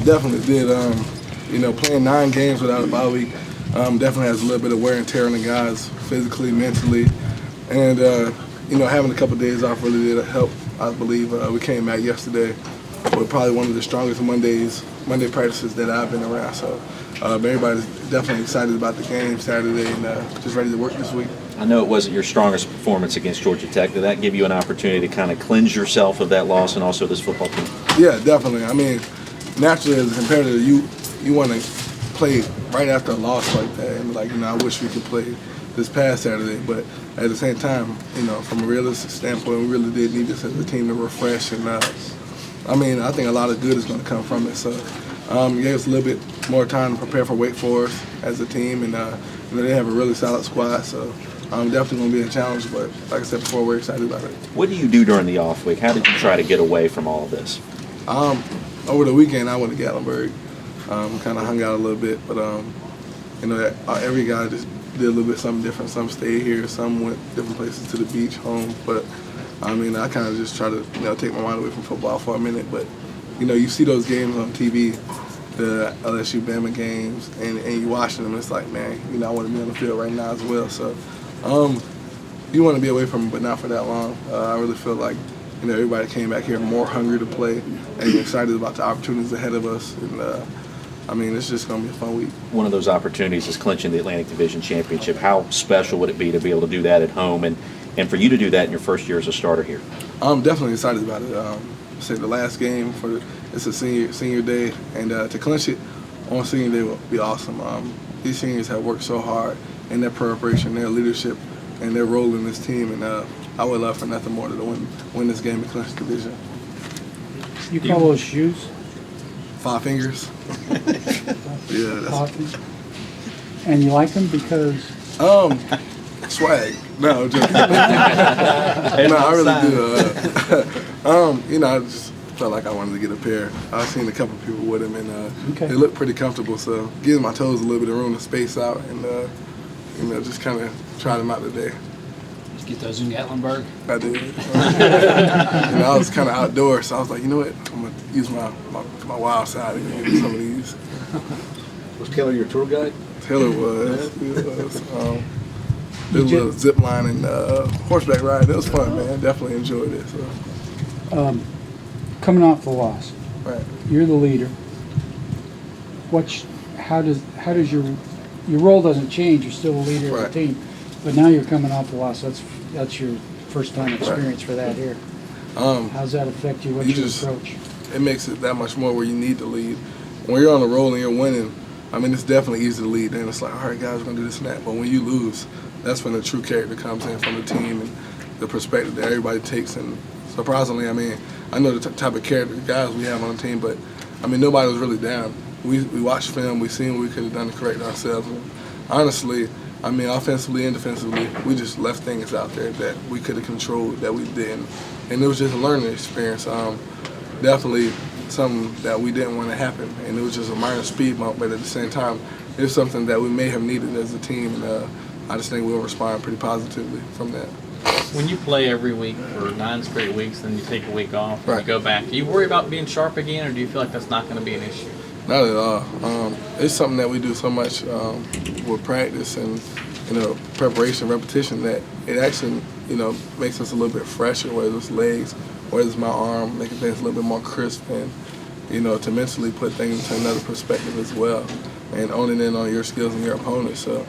definitely did. Playing 9 games without a bye week definitely has a little bit of wear and tear on the guys, physically, mentally, and having a couple of days off really did help. I believe we came back yesterday with probably one of the strongest Monday practices that I've been around. So everybody's definitely excited about the game Saturday and just ready to work this week. I know it wasn't your strongest performance against Georgia Tech. Did that give you an opportunity to kind of cleanse yourself of that loss and also this football team? Yeah, definitely. I mean, naturally as a competitor, you want to play right after a loss like that, and I wish we could play this past Saturday, but at the same time, from a realistic standpoint, we really did need this as a team to refresh, and I think a lot of good is going to come from it. So it gave us a little bit more time to prepare for Wake Forest as a team, and they have a really solid squad, so definitely going to be a challenge, but like I said before, we're excited about it. What do you do during the off week? How did you try to get away from all of this? Over the weekend, I went to Gatlinburg, kind of hung out a little bit, but every guy just did a little bit something different. Some stayed here, some went different places to the beach, home, but I kind of just try to take my mind away from football for a minute, but you see those games on TV, the LSU Bama games, and you watching them, it's like, man, I want to be on the field right now as well. So you want to be away from it, but not for that long. I really feel like everybody came back here more hungry to play and excited about the opportunities ahead of us. And it's just going to be a fun week. One of those opportunities is clinching the Atlantic Division Championship. How special would it be to be able to do that at home and for you to do that in your first year as a starter here? I'm definitely excited about it. Say the last game it's a senior day, and to clinch it on senior day will be awesome. These seniors have worked so hard in their preparation, their leadership, and their role in this team, and I would love for nothing more than to win this game and clinch the division. You call those shoes? 5 fingers. Yeah, that's and you like them because? Swag. No, just no. I really do. I just felt like I wanted to get a pair. I've seen a couple people with them, and they look pretty comfortable. So giving my toes a little bit of room to space out, and just kind of try them out today. Did you get those in Gatlinburg? I did. I was kind of outdoors, so I was like, you know what? I'm gonna use my wild side and get some of these. Was Taylor your tour guide? Taylor was. He was. Did a little zip line and horseback ride. It was fun, man. Definitely enjoyed it. So. Coming off the loss, right? You're the leader. How does your role doesn't change? You're still the leader of the team, but now you're coming off the loss. That's your first time experience for that here. How does that affect you? What's your approach? It makes it that much more where you need to lead. When you're on the roll and you're winning, it's definitely easy to lead. And it's like, all right, guys, we're gonna do this and that. But when you lose, that's when the true character comes in from the team and the perspective that everybody takes. And surprisingly, I know the type of character guys we have on the team, but nobody was really down. We watched film, we seen what we could have done to correct ourselves. And honestly, offensively and defensively, we just left things out there that we could have controlled that we didn't. And it was just a learning experience. Definitely something that we didn't want to happen, and it was just a minor speed bump, but at the same time, it was something that we may have needed as a team, and I just think we'll respond pretty positively from that. When you play every week for 9 straight weeks, then you take a week off and you go back, do you worry about being sharp again, or do you feel like that's not going to be an issue? Not at all. It's something that we do so much with practice and preparation, repetition, that it actually makes us a little bit fresher, whether it's legs, whether it's my arm, making things a little bit more crisp, and to mentally put things into another perspective as well, and owning in on your skills and your opponent. So,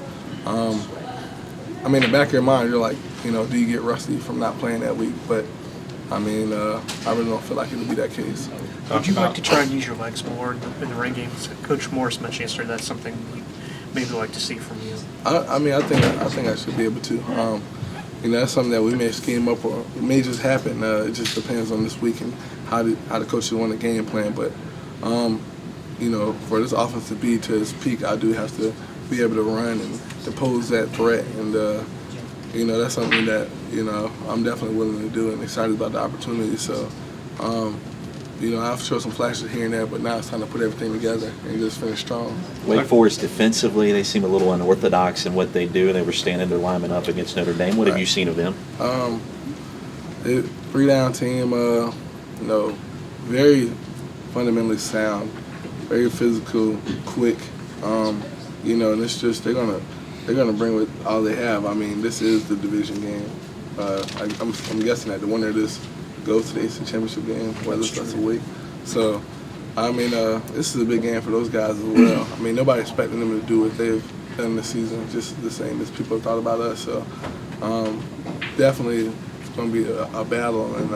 in the back of your mind, you're like, do you get rusty from not playing that week? But I really don't feel like it'll be that case. Would you like to try and use your legs more in the run games? Coach Morris mentioned yesterday that's something you maybe like to see from you. I think I should be able to. That's something that we may scheme up, or it may just happen. It just depends on this week and how the coaches want the game plan. But for this offense to be to its peak, I do have to be able to run and to pose that threat. And that's something that I'm definitely willing to do and excited about the opportunity. So. I've showed some flashes here and there, but now it's time to put everything together and just finish strong. Wake Forest defensively, they seem a little unorthodox in what they do. They were standing their linemen up against Notre Dame. What have you seen of them? 3-down team, very fundamentally sound. very physical, quick. You know, and it's just they're gonna bring with all they have. I mean, this is the division game. I'm guessing that the winner of this goes to the ACC championship game, whether it's us a week. So, I mean, this is a big game for those guys as well. I mean, nobody expecting them to do what they've done this season, just the same as people have thought about us. So, definitely it's going to be a battle, and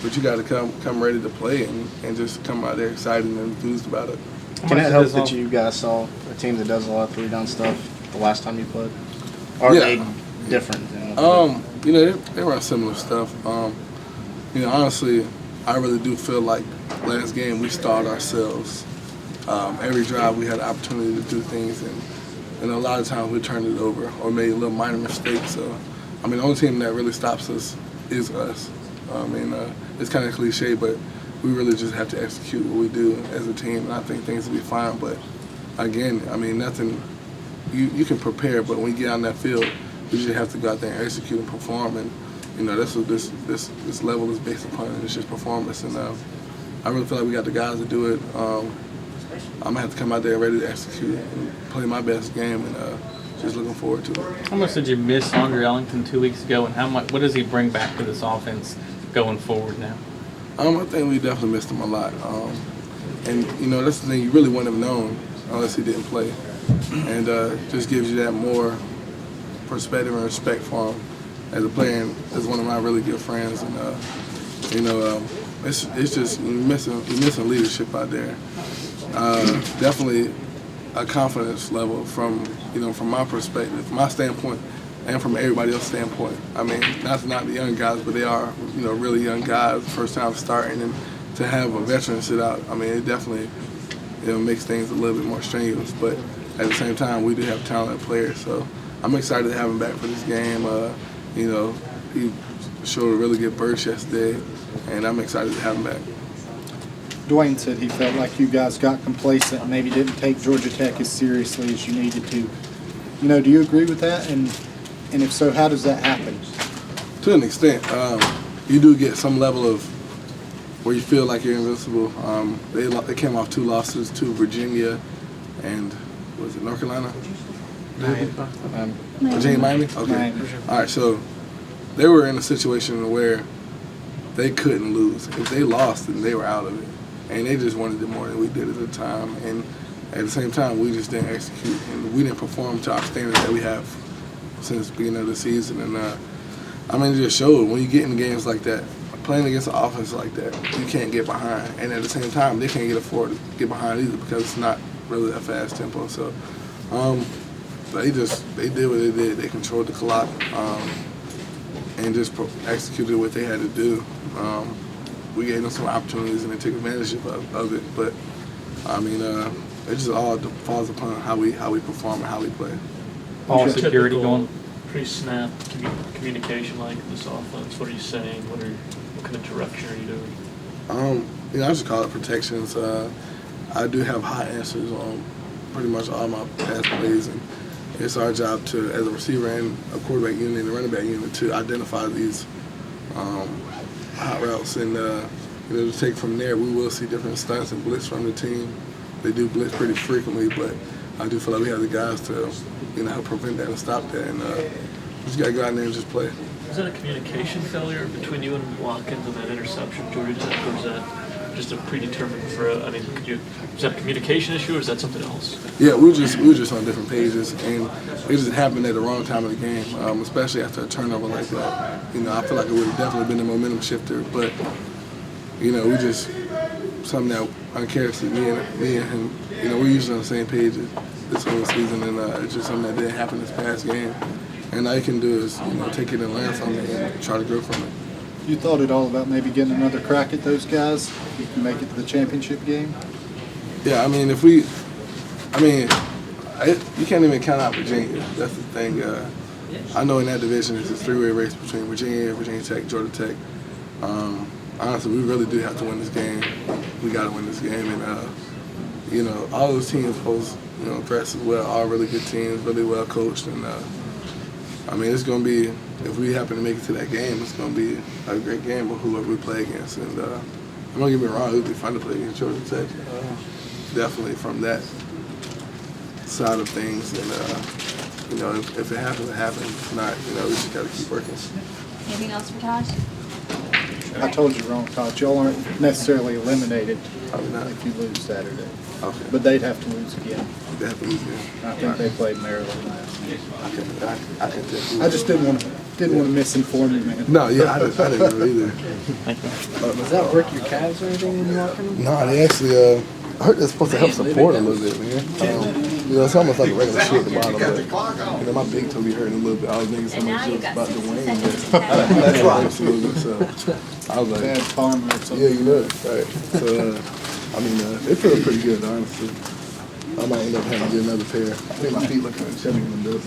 but you got to come ready to play and just come out there excited and enthused about it. Can it help that you guys saw a team that does a lot of three-down stuff the last time you played? Or are they different? You know, they run similar stuff. You know, honestly, I really do feel like last game we stalled ourselves. Every drive we had the opportunity to do things, and a lot of times we turned it over or made a little minor mistake. So, I mean, the only team that really stops us is us. I mean, it's kind of cliche, but we really just have to execute what we do as a team, and I think things will be fine. But again, I mean, nothing. You can prepare, but when you get on that field, you just have to go out there and execute and perform. And you know, that's what this level is based upon. It's just performance, and I really feel like we got the guys to do it. I'm gonna have to come out there ready to execute and play my best game, and just looking forward to it. How much did you miss Andre Ellington 2 weeks ago, and what does he bring back to this offense going forward now? I think we definitely missed him a lot. And, you know, that's the thing, you really wouldn't have known unless he didn't play. And just gives you that more perspective and respect for him as a player and as one of my really good friends. And, you know, it's just you're missing leadership out there. Definitely a confidence level from my perspective, from my standpoint, and from everybody else's standpoint. I mean, not the young guys, but they are, you know, really young guys, first time starting, and to have a veteran sit out, I mean, it definitely, you know, makes things a little bit more strenuous. But at the same time, we do have talented players, so I'm excited to have him back for this game. You know, he showed a really good burst yesterday, and I'm excited to have him back. Dwayne said he felt like you guys got complacent and maybe didn't take Georgia Tech as seriously as you needed to. You know, do you agree with that? And if so, how does that happen? To an extent, you do get some level of where you feel like you're invincible. They came off 2 losses to Virginia and, was it North Carolina? Virginia, Miami? Okay. Miami. All right, so they were in a situation where they couldn't lose. If they lost, then they were out of it. And they just wanted it more than we did at the time. And at the same time, we just didn't execute. And we didn't perform to our standards that we have since the beginning of the season. And, I mean, it just showed when you get in games like that, playing against an offense like that, you can't get behind. And at the same time, they can't afford to get behind either because it's not really a fast tempo. So they did what they did. They controlled the clock and just executed what they had to do. We gave them some opportunities and they took advantage of it. But, I mean, it just all falls upon how we perform and how we play. Ball security going. Pre-snap communication like this offense. What are you saying? What kind of direction are you doing? You know, I just call it protections. I do have high answers on pretty much all my pass plays, and it's our job to, as a receiver and a quarterback unit and a running back unit, to identify these hot routes and you know, to take from there. We will see different stunts and blitz from the team. They do blitz pretty frequently, but I do feel like we have the guys to, you know, help prevent that and stop that, and just gotta go out there and just play. Is that a communication failure between you and Watkins and that interception, Georgia Tech, or is that just a predetermined throw? I mean, is that a communication issue, or is that something else? Yeah, we were just on different pages, and it just happened at the wrong time of the game, especially after a turnover like that. You know, I feel like it would have definitely been a momentum shifter, but you know, we just something that uncharacteristic me and him. You know, we're usually on the same page this whole season, and it's just something that didn't happen this past game. And all you can do is, you know, take it and learn from it and try to grow from it. You thought at all about maybe getting another crack at those guys if you can make it to the championship game? Yeah, I mean, you can't even count out Virginia. That's the thing. I know in that division it's a 3-way race between Virginia Tech, Georgia Tech. Honestly, we really do have to win this game. We got to win this game, and you know, all those teams pose, you know, threats as well. All really good teams, really well coached, and I mean, it's going to be, if we happen to make it to that game, it's going to be a great game with whoever we play against. And don't get me wrong, it would be fun to play against Georgia Tech. definitely from that side of things. And you know, if it happens, it happens. If not, you know, we just got to keep working. Anything else for Taj? I told you wrong, Todd. Y'all aren't necessarily eliminated Probably not. if you lose Saturday. Okay. But they'd have to lose again. They have to lose again. I think they played Maryland last. I can tell. I just didn't want to misinform you, man. No, yeah, I didn't know either. Does that work your calves or anything when you're walking them? No, they actually, I heard they're supposed to help support a little bit, man. You know, it's almost like a regular shoe at the bottom, but, you know, my big toe be hurting a little bit. I was making so much jokes about Dwayne, but that's right. Absolutely, so I was like, Bad karma or something. yeah, you know it, right. So, I mean, they feel pretty good, honestly. I might end up having to get another pair. I think my feet look kind of chubby in them, though.